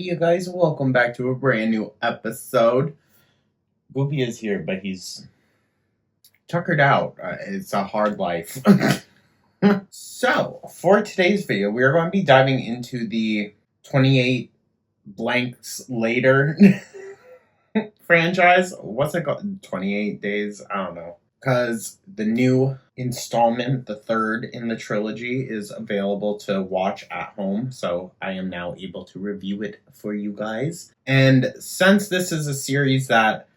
you guys, welcome back to a brand new episode. Goofy is here, but he's tuckered out. It's a hard life. So, for today's video, we are going to be diving into the 28 blanks later franchise. What's it called? 28 days? I don't know. Because the new installment, the third in the trilogy, is available to watch at home. So I am now able to review it for you guys. And since this is a series that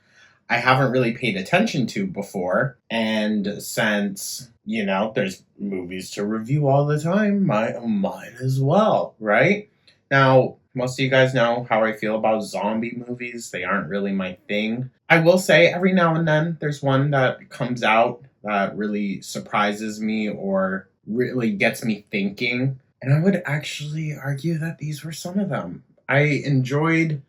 I haven't really paid attention to before, and since, there's movies to review all the time, might as well, right? Now, most of you guys know how I feel about zombie movies. They aren't really my thing. I will say every now and then there's one that comes out that really surprises me or really gets me thinking. And I would actually argue that these were some of them. I enjoyed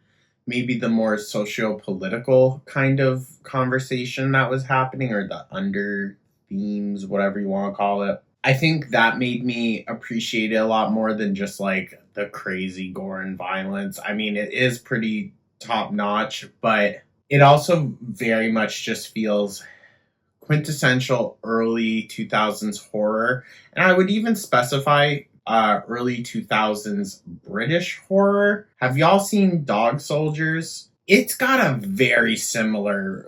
maybe the more socio-political kind of conversation that was happening, or the under themes, whatever you want to call it. I think that made me appreciate it a lot more than just like the crazy gore and violence. I mean, it is pretty top notch, but it also very much just feels quintessential early 2000s horror. And I would even specify early 2000s British horror. Have y'all seen Dog Soldiers? It's got a very similar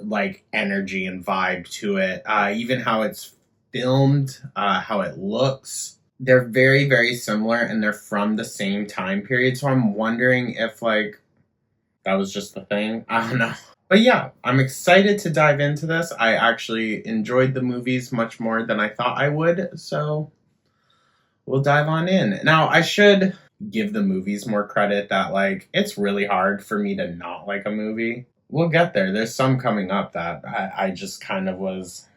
energy and vibe to it. Even how it's filmed, how it looks. They're very, very similar, and they're from the same time period. So I'm wondering if that was just the thing. I don't know. But yeah, I'm excited to dive into this. I actually enjoyed the movies much more than I thought I would. So we'll dive on in. Now, I should give the movies more credit that it's really hard for me to not like a movie. We'll get there. There's some coming up that I just kind of was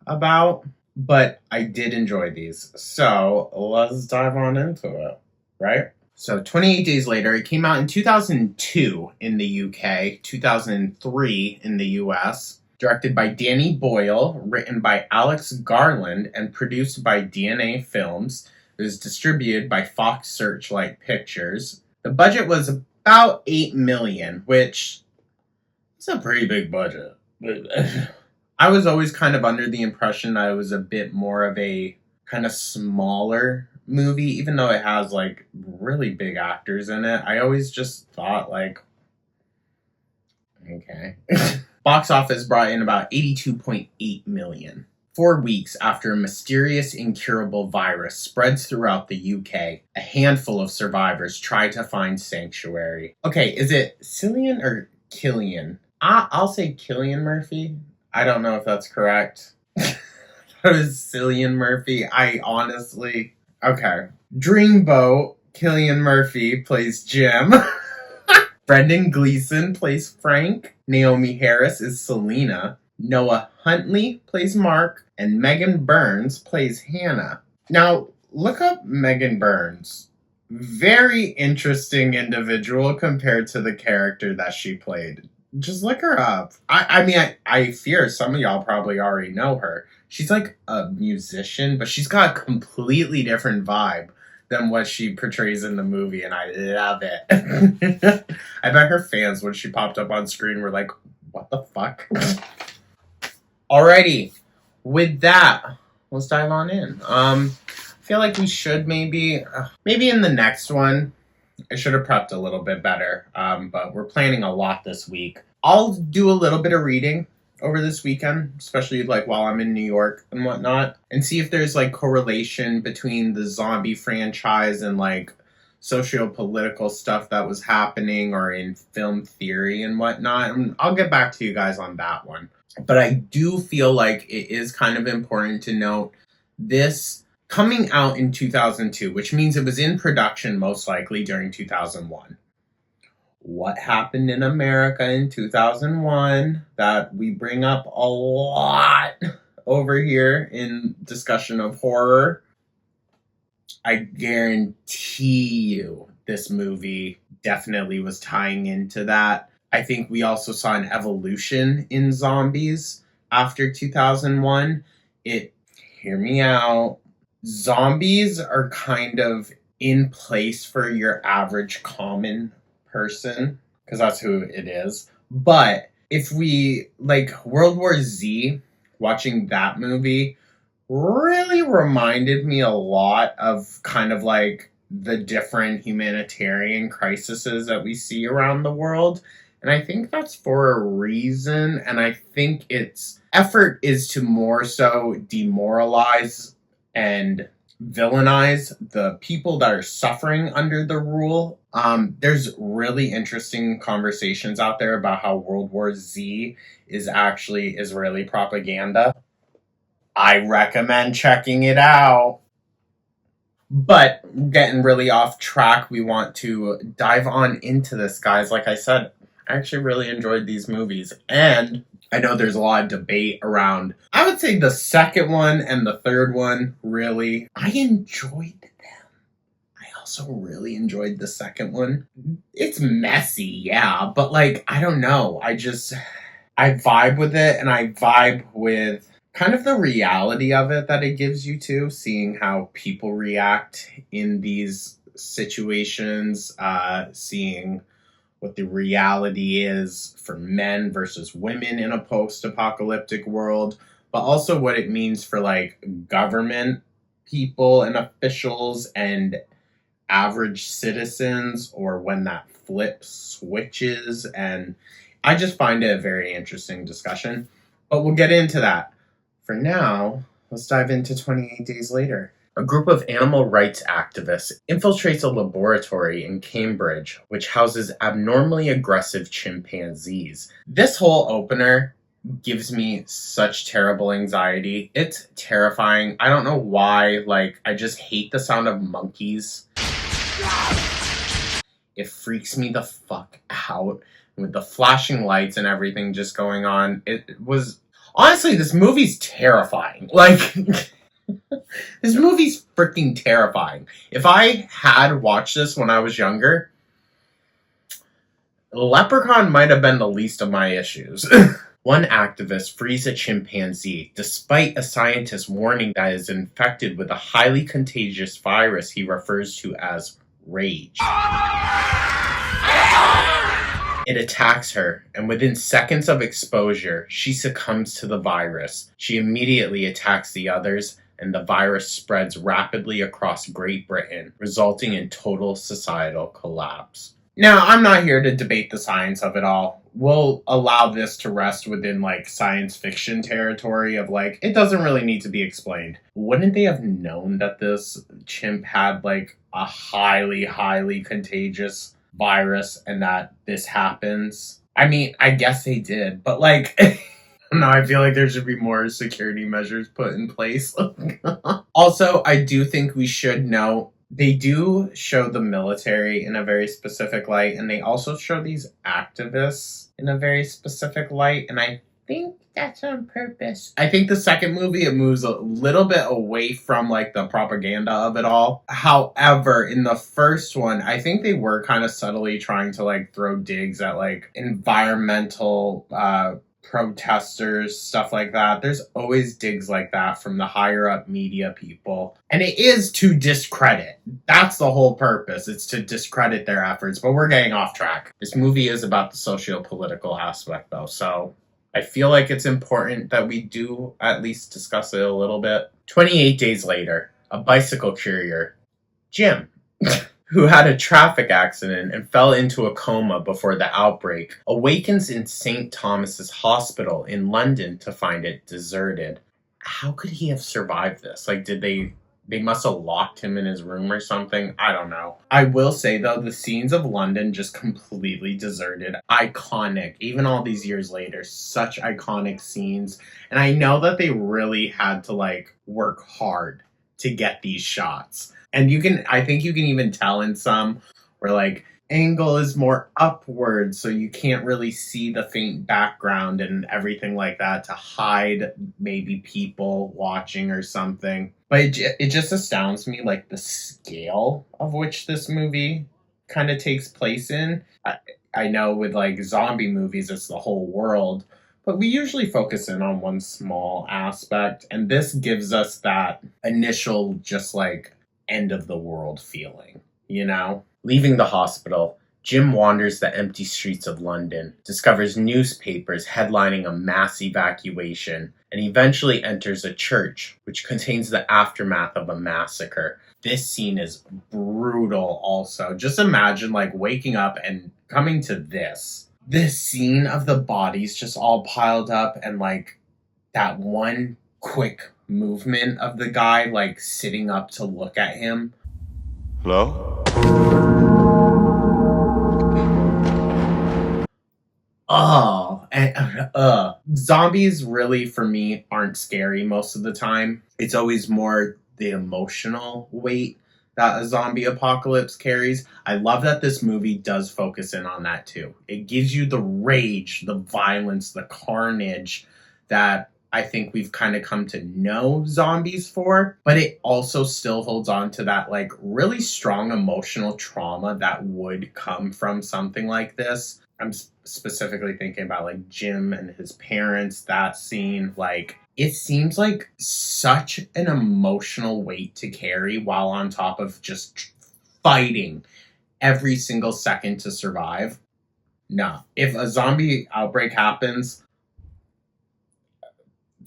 about. But I did enjoy these. So let's dive on into it, right? So 28 Days Later, it came out in 2002 in the UK, 2003 in the US, directed by Danny Boyle, written by Alex Garland, and produced by DNA Films. It was distributed by Fox Searchlight Pictures. The budget was about $8 million, which is a pretty big budget. I was always kind of under the impression that it was a bit more of a kind of smaller movie, even though it has really big actors in it. I always just thought okay. Box office brought in about $82.8 million. 4 weeks after a mysterious incurable virus spreads throughout the UK, a handful of survivors try to find sanctuary. Okay, is it Cillian or Killian? I'll say Cillian Murphy. I don't know if that's correct. That was Cillian Murphy. I honestly... Okay. Dreamboat, Cillian Murphy plays Jim. Brendan Gleeson plays Frank. Naomi Harris is Selena. Noah Huntley plays Mark. And Megan Burns plays Hannah. Now, look up Megan Burns. Very interesting individual compared to the character that she played. Just look her up. I fear some of y'all probably already know her. She's a musician, but she's got a completely different vibe than what she portrays in the movie, and I love it. I bet her fans, when she popped up on screen, were like, what the fuck? Alrighty. With that, let's dive on in. I feel like we should maybe in the next one, I should have prepped a little bit better, but we're planning a lot this week. I'll do a little bit of reading over this weekend, especially while I'm in New York and whatnot, and see if there's correlation between the zombie franchise and socio-political stuff that was happening, or in film theory and whatnot. And I'll get back to you guys on that one. But I do feel like it is kind of important to note this coming out in 2002, which means it was in production most likely during 2001. What happened in America in 2001 that we bring up a lot over here in discussion of horror? I guarantee you this movie definitely was tying into that. I think we also saw an evolution in zombies after 2001. Hear me out. Zombies are kind of in place for your average common person, because that's who it is. But if we, like, World War Z, watching that movie really reminded me a lot of kind of like the different humanitarian crises that we see around the world. And I think that's for a reason. And I think its effort is to more so demoralize and villainize the people that are suffering under the rule. There's really interesting conversations out there about how World War Z is actually Israeli propaganda. I recommend checking it out. But getting really off track, we want to dive on into this, guys. Like I said, I actually really enjoyed these movies. And I know there's a lot of debate around, I would say the second one and the third one, really. I enjoyed them. I also really enjoyed the second one. It's messy, yeah, but like, I don't know. I vibe with it, and I vibe with kind of the reality of it that it gives you too, seeing how people react in these situations, seeing what the reality is for men versus women in a post-apocalyptic world, but also what it means for like government people and officials and average citizens, or when that flip switches. And I just find it a very interesting discussion, but we'll get into that. For now, let's dive into 28 Days Later. A group of animal rights activists infiltrates a laboratory in Cambridge, which houses abnormally aggressive chimpanzees. This whole opener gives me such terrible anxiety. It's terrifying. I don't know why. Like, I just hate the sound of monkeys. It freaks me the fuck out with the flashing lights and everything just going on. It was... Honestly, this movie's terrifying. Like, this movie's freaking terrifying. If I had watched this when I was younger, Leprechaun might have been the least of my issues. One activist frees a chimpanzee, despite a scientist warning that it is infected with a highly contagious virus he refers to as rage. It attacks her, and within seconds of exposure, she succumbs to the virus. She immediately attacks the others, and the virus spreads rapidly across Great Britain, resulting in total societal collapse. Now, I'm not here to debate the science of it all. We'll allow this to rest within, like, science fiction territory of, like, it doesn't really need to be explained. Wouldn't they have known that this chimp had, like, a highly, highly contagious virus and that this happens? I mean, I guess they did, but like, no, I feel like there should be more security measures put in place. Also, I do think we should know they do show the military in a very specific light, and they also show these activists in a very specific light, and I think that's on purpose. I think the second movie, it moves a little bit away from like the propaganda of it all. However, in the first one, I think they were kind of subtly trying to like throw digs at like environmental protesters, stuff like that. There's always digs like that from the higher up media people. And it is to discredit. That's the whole purpose. It's to discredit their efforts. But we're getting off track. This movie is about the socio-political aspect though, so I feel like it's important that we do at least discuss it a little bit. 28 days later, a bicycle courier, Jim, who had a traffic accident and fell into a coma before the outbreak, awakens in St. Thomas's Hospital in London to find it deserted. How could he have survived this? Like, did they must have locked him in his room or something? I don't know. I will say, though, the scenes of London just completely deserted. Iconic. Even all these years later, such iconic scenes. And I know that they really had to, like, work hard to get these shots. And I think you can even tell in some where, like, angle is more upward, so you can't really see the faint background and everything like that to hide maybe people watching or something. But it just astounds me, like, the scale of which this movie kind of takes place in. I know with, like, zombie movies, it's the whole world, but we usually focus in on one small aspect, and this gives us that initial, just, like, end of the world feeling, you know? Leaving the hospital, Jim wanders the empty streets of London, discovers newspapers headlining a mass evacuation, and eventually enters a church, which contains the aftermath of a massacre. This scene is brutal also. Just imagine like waking up and coming to this. This scene of the bodies just all piled up and like that one quick movement of the guy like sitting up to look at him. Hello? Zombies really for me aren't scary most of the time. It's always more the emotional weight that a zombie apocalypse carries. I love that this movie does focus in on that too. It gives you the rage, the violence, the carnage that I think we've kind of come to know zombies for, but it also still holds on to that like really strong emotional trauma that would come from something like this. I'm specifically thinking about like Jim and his parents, that scene. Like, it seems like such an emotional weight to carry while on top of just fighting every single second to survive. No. If a zombie outbreak happens,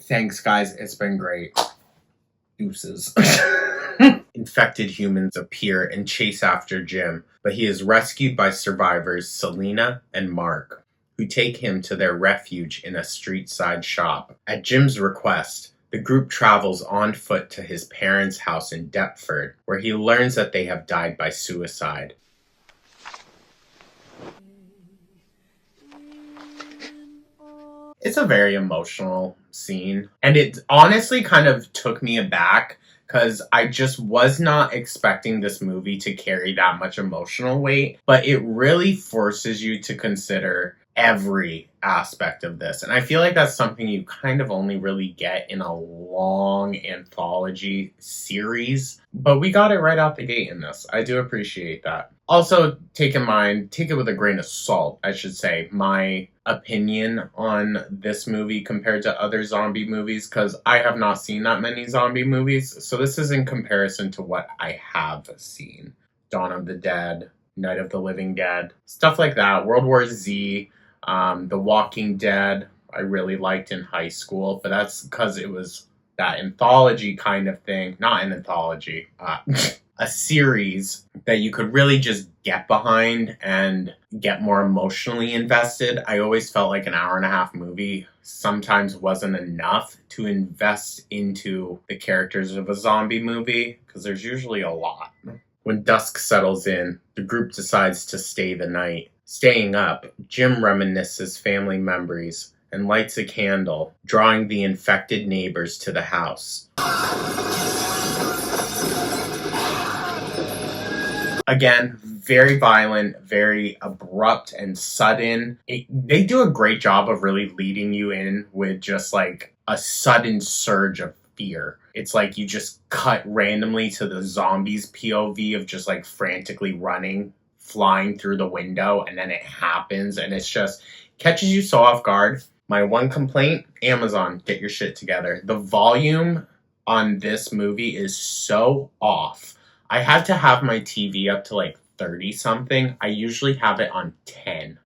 thanks, guys. It's been great. Deuces. Infected humans appear and chase after Jim, but he is rescued by survivors Selena and Mark, who take him to their refuge in a street-side shop. At Jim's request, the group travels on foot to his parents' house in Deptford, where he learns that they have died by suicide. It's a very emotional scene, and it honestly kind of took me aback because I just was not expecting this movie to carry that much emotional weight, but it really forces you to consider every aspect of this. And I feel like that's something you kind of only really get in a long anthology series, but we got it right out the gate in this. I do appreciate that. Also, take it with a grain of salt, I should say, my opinion on this movie compared to other zombie movies, because I have not seen that many zombie movies, so this is in comparison to what I have seen. Dawn of the Dead, Night of the Living Dead, stuff like that, World War Z, The Walking Dead, I really liked in high school, but that's because it was that anthology kind of thing. Not an anthology, a series that you could really just get behind and get more emotionally invested. I always felt like an hour-and-a-half movie sometimes wasn't enough to invest into the characters of a zombie movie, because there's usually a lot. When dusk settles in, the group decides to stay the night. Staying up, Jim reminisces family memories and lights a candle, drawing the infected neighbors to the house. Again, very violent, very abrupt and sudden. They do a great job of really leading you in with just like a sudden surge of fear. It's like you just cut randomly to the zombies' POV of just like frantically running, flying through the window, and then it happens, and it's just catches you so off guard. My one complaint, Amazon, get your shit together. The volume on this movie is so off. I had to have my TV up to like 30 something. I usually have it on 10.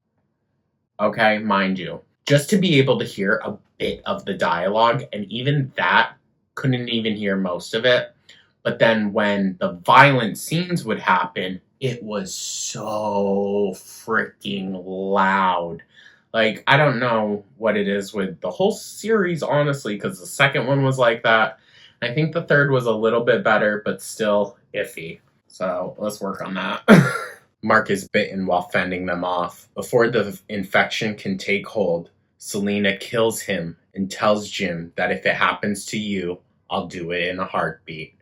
Okay, mind you. Just to be able to hear a bit of the dialogue, and even that, couldn't even hear most of it. But then when the violent scenes would happen, it was so freaking loud. Like, I don't know what it is with the whole series, honestly, because the second one was like that. I think the third was a little bit better, but still iffy. So let's work on that. Mark is bitten while fending them off. Before the infection can take hold, Selena kills him and tells Jim that if it happens to you, I'll do it in a heartbeat.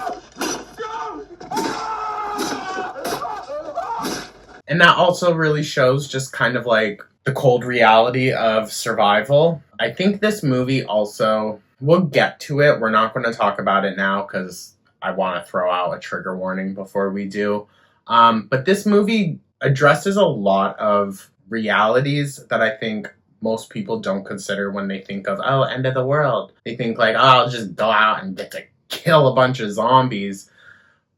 And that also really shows just kind of like the cold reality of survival. I think this movie also, we'll get to it. We're not going to talk about it now because I want to throw out a trigger warning before we do. But this movie addresses a lot of realities that I think most people don't consider when they think of, oh, end of the world. They think like, oh, I'll just go out and get to kill a bunch of zombies.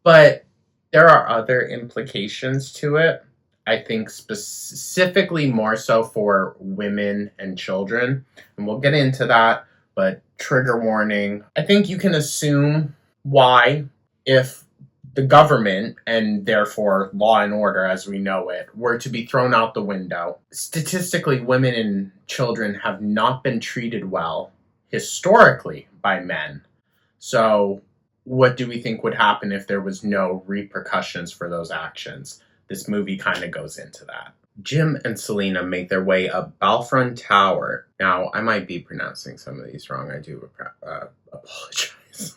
But there are other implications to it. I think specifically more so for women and children. And we'll get into that, but trigger warning. I think you can assume why, if the government, and therefore law and order as we know it, were to be thrown out the window. Statistically, women and children have not been treated well historically by men. So, what do we think would happen if there was no repercussions for those actions? This movie kind of goes into that. Jim and Selena make their way up Balfron Tower. Now, I might be pronouncing some of these wrong. I do apologize.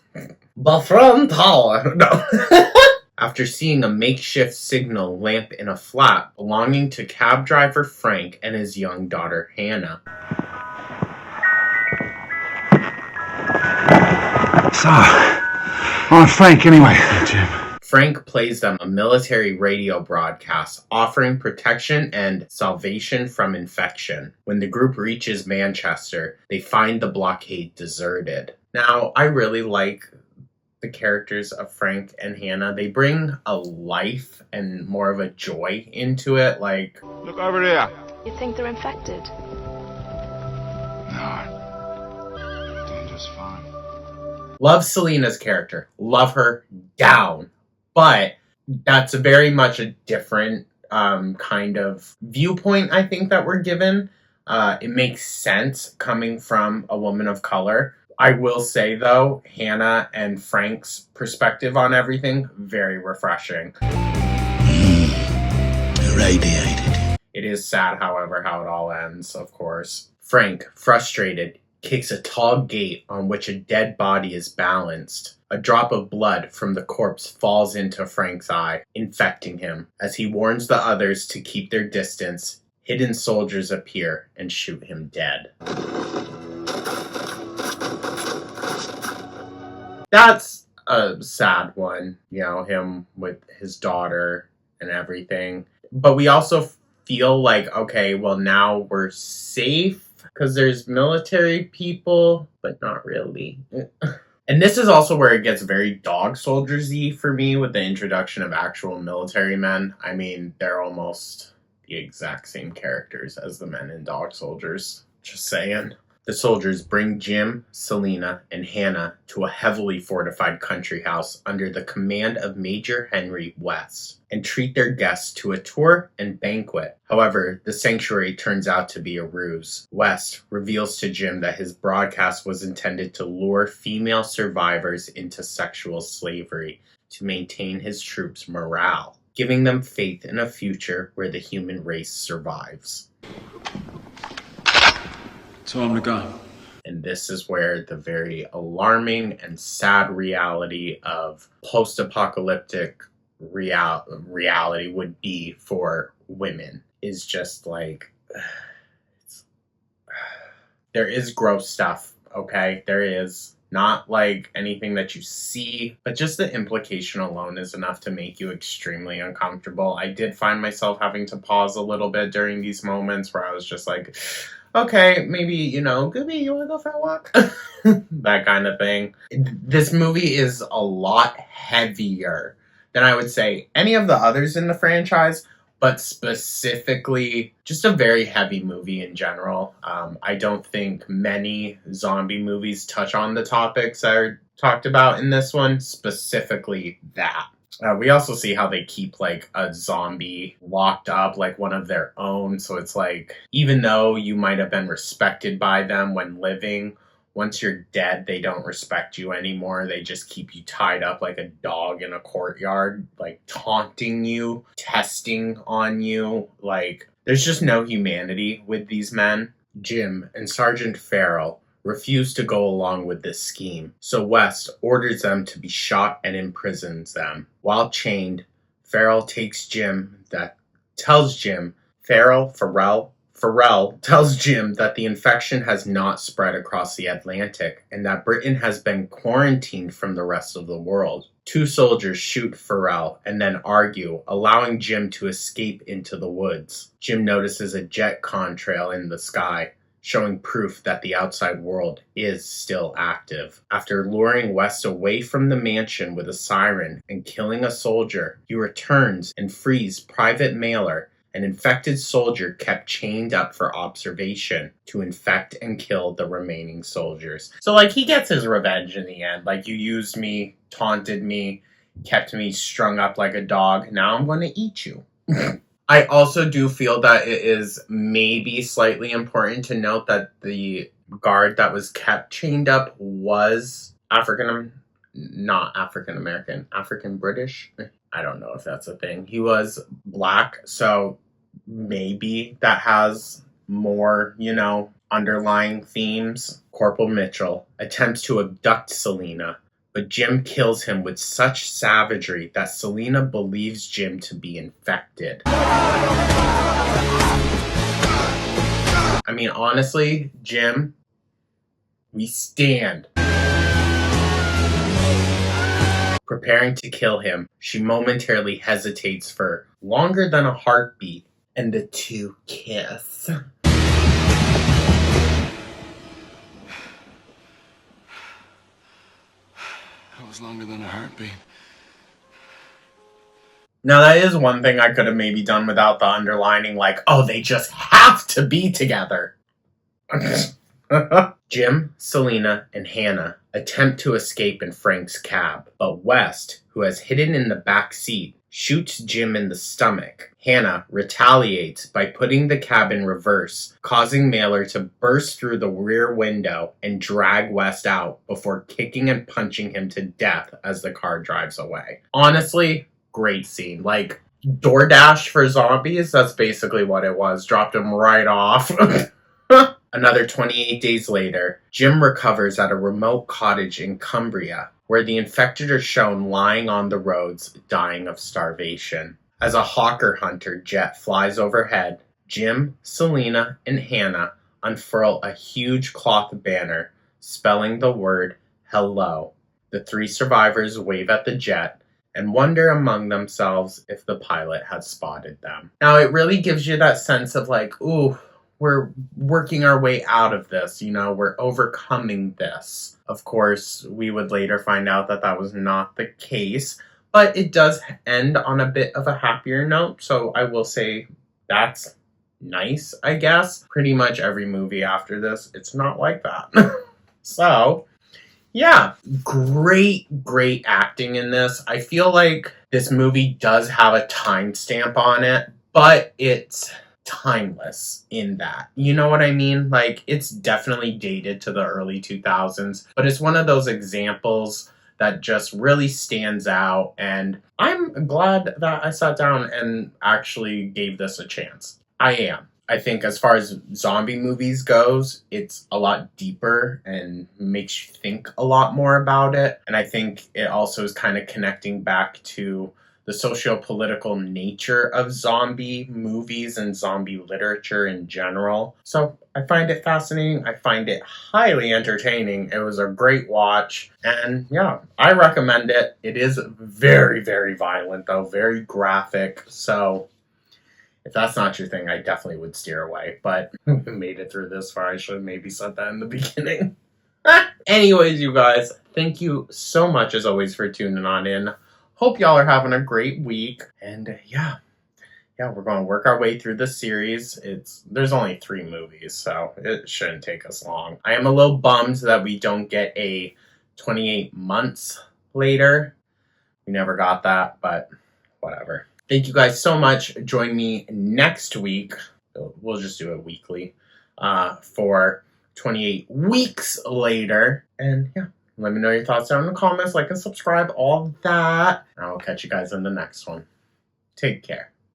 Balfron Tower. No. After seeing a makeshift signal lamp in a flat belonging to cab driver Frank and his young daughter Hannah. So, on Frank anyway, Jim. Frank plays them a military radio broadcast offering protection and salvation from infection. When the group reaches Manchester, they find the blockade deserted. Now, I really like the characters of Frank and Hannah. They bring a life and more of a joy into it. Like, Look over there. You think they're infected? No. Doing just fine. love Selena's character. Love her down. But that's very much a different kind of viewpoint, I think, that we're given. It makes sense coming from a woman of color. I will say, though, Hannah and Frank's perspective on everything, very refreshing. Irradiated. It is sad, however, how it all ends, of course. Frank, frustrated, kicks a tall gate on which a dead body is balanced. A drop of blood from the corpse falls into Frank's eye, infecting him. As he warns the others to keep their distance, hidden soldiers appear and shoot him dead. That's a sad one, you know, him with his daughter and everything. But we also feel like, okay, well, now we're safe because there's military people, but not really. And this is also where it gets very Dog Soldiers-y for me with the introduction of actual military men. I mean, they're almost the exact same characters as the men in Dog Soldiers. Just saying. The soldiers bring Jim, Selena, and Hannah to a heavily fortified country house under the command of Major Henry West and treat their guests to a tour and banquet. However, the sanctuary turns out to be a ruse. West reveals to Jim that his broadcast was intended to lure female survivors into sexual slavery to maintain his troops' morale, giving them faith in a future where the human race survives. Tell him to go. And this is where the very alarming and sad reality of post-apocalyptic reality would be for women is just like, there is gross stuff, okay? There is. Not like anything that you see, but just the implication alone is enough to make you extremely uncomfortable. I did find myself having to pause a little bit during these moments where I was just like, okay, maybe, you know, Gooby, you want to go for a walk? That kind of thing. This movie is a lot heavier than I would say any of the others in the franchise, but specifically just a very heavy movie in general. I don't think many zombie movies touch on the topics that are talked about in this one, specifically that. We also see how they keep, like, a zombie locked up, like one of their own. So it's like, even though you might have been respected by them when living, once you're dead, they don't respect you anymore. They just keep you tied up like a dog in a courtyard, like taunting you, testing on you. Like, there's just no humanity with these men. Jim and Sergeant Farrell refuse to go along with this scheme, so West orders them to be shot and imprisons them. While chained, Farrell tells Jim that the infection has not spread across the Atlantic and that Britain has been quarantined from the rest of the world. Two soldiers shoot Farrell and then argue, allowing Jim to escape into the woods. Jim notices a jet contrail in the sky, showing proof that the outside world is still active. After luring West away from the mansion with a siren and killing a soldier, he returns and frees Private Mailer An infected soldier kept chained up for observation to infect and kill the remaining soldiers. So, like, he gets his revenge in the end. Like, you used me, taunted me, kept me strung up like a dog. Now I'm going to eat you. I also do feel that it is maybe slightly important to note that the guard that was kept chained up was not African American, African British. I don't know if that's a thing. He was black, so maybe that has more, underlying themes. Corporal Mitchell attempts to abduct Selena, but Jim kills him with such savagery that Selena believes Jim to be infected. I mean, honestly, Jim, we stand. Preparing to kill him, she momentarily hesitates for longer than a heartbeat, and the two kiss. That was longer than a heartbeat. Now, that is one thing I could have maybe done without the underlining, like, oh, they just have to be together. Jim, Selena, and Hannah attempt to escape in Frank's cab, but West, who has hidden in the back seat, shoots Jim in the stomach. Hannah retaliates by putting the cab in reverse, causing Mailer to burst through the rear window and drag West out before kicking and punching him to death as the car drives away. Honestly, great scene. Like, DoorDash for zombies, that's basically what it was. Dropped him right off. Another 28 days later, Jim recovers at a remote cottage in Cumbria, where the infected are shown lying on the roads, dying of starvation. As a hawker hunter jet flies overhead, Jim, Selena, and Hannah unfurl a huge cloth banner spelling the word hello. The three survivors wave at the jet and wonder among themselves if the pilot had spotted them. Now, it really gives you that sense of like, ooh, we're working our way out of this, we're overcoming this. Of course, we would later find out that that was not the case, but it does end on a bit of a happier note, so I will say that's nice, I guess. Pretty much every movie after this, it's not like that. So, yeah, great acting in this. I feel like this movie does have a timestamp on it, but it's timeless in that. You know what I mean? Like, it's definitely dated to the early 2000s, but it's one of those examples that just really stands out, and I'm glad that I sat down and actually gave this a chance. I am. I think as far as zombie movies goes, it's a lot deeper and makes you think a lot more about it, and I think it also is kind of connecting back to the socio-political nature of zombie movies and zombie literature in general. So I find it fascinating. I find it highly entertaining. It was a great watch. And yeah, I recommend it. It is very, very violent, though. Very graphic. So if that's not your thing, I definitely would steer away. But we made it through this far. I should have maybe said that in the beginning. Anyways, you guys, thank you so much, as always, for tuning on in. Hope y'all are having a great week, and yeah, we're going to work our way through this series. There's only 3 movies, so it shouldn't take us long. I am a little bummed that we don't get a 28 months later. We never got that, but whatever. Thank you guys so much. Join me next week. We'll just do it weekly for 28 weeks later, and yeah. Let me know your thoughts down in the comments, like and subscribe, all that. And I will catch you guys in the next one. Take care.